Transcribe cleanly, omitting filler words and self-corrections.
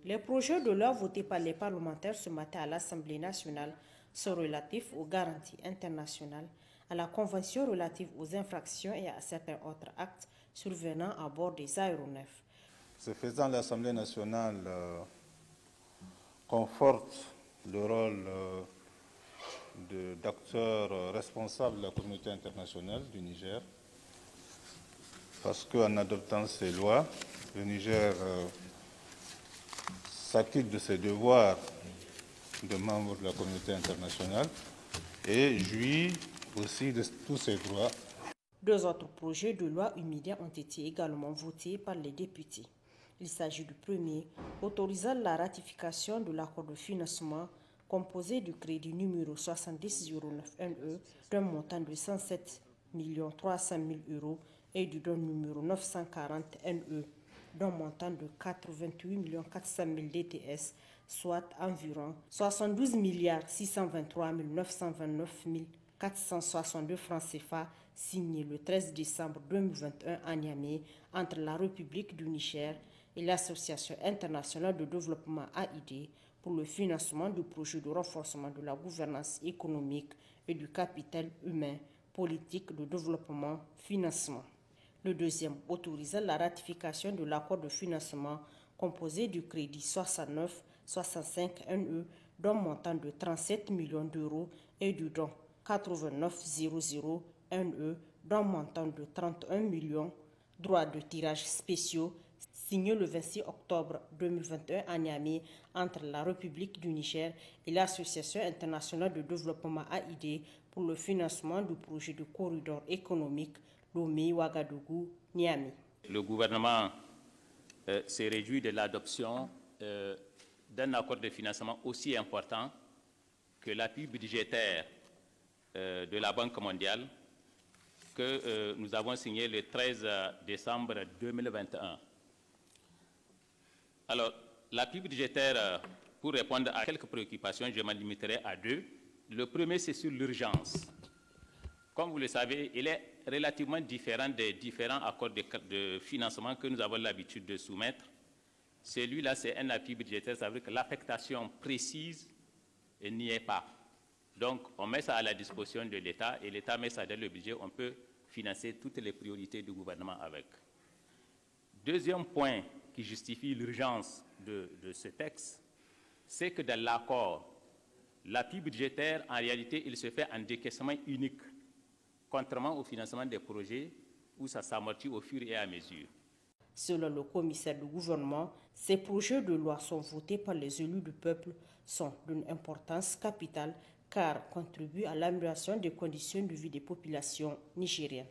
Les projets de loi votés par les parlementaires ce matin à l'Assemblée nationale sont relatifs aux garanties internationales, à la Convention relative aux infractions et à certains autres actes survenant à bord des aéronefs. Ce faisant, l'Assemblée nationale conforte le rôle d'acteur responsable de la communauté internationale du Niger, parce qu'en adoptant ces lois, le Niger s'acquitte de ses devoirs de membre de la communauté internationale et jouit aussi de tous ses droits. Deux autres projets de loi immédiats ont été également votés par les députés. Il s'agit du premier, autorisant la ratification de l'accord de financement composé du crédit numéro 7009NE d'un montant de 107 300 000 € et du don numéro 940 NE d'un montant de 88 400 000 DTS, soit environ 72 623 929 462 francs CFA, signé le 13 décembre 2021 à Niamey entre la République du Niger et l'Association internationale de développement AID pour le financement du projet de renforcement de la gouvernance économique et du capital humain, politique de développement, financement. Le deuxième autorisant la ratification de l'accord de financement composé du crédit 69-65 NE d'un montant de 37 millions d'euros et du don 8900 NE d'un montant de 31 millions, droits de tirage spéciaux, signé le 26 octobre 2021 à Niamey entre la République du Niger et l'Association internationale de développement AID pour le financement du projet de corridor économique Lomé-Ouagadougou-Niamey. Le gouvernement s'est réjoui de l'adoption d'un accord de financement aussi important que l'appui budgétaire de la Banque mondiale que nous avons signé le 13 décembre 2021. Alors, l'appui budgétaire, pour répondre à quelques préoccupations, je m'en limiterai à deux. Le premier, c'est sur l'urgence. Comme vous le savez, il est relativement différent des différents accords de financement que nous avons l'habitude de soumettre. Celui-là, c'est un appui budgétaire, ça veut dire que l'affectation précise n'y est pas. Donc, on met ça à la disposition de l'État et l'État met ça dans le budget, on peut financer toutes les priorités du gouvernement avec. Deuxième point qui justifie l'urgence de ce texte, c'est que dans l'accord, l'appui budgétaire, en réalité, il se fait en décaissement unique, contrairement au financement des projets où ça s'amortit au fur et à mesure. Selon le commissaire du gouvernement, ces projets de loi sont votés par les élus du peuple, sont d'une importance capitale car contribuent à l'amélioration des conditions de vie des populations nigériennes.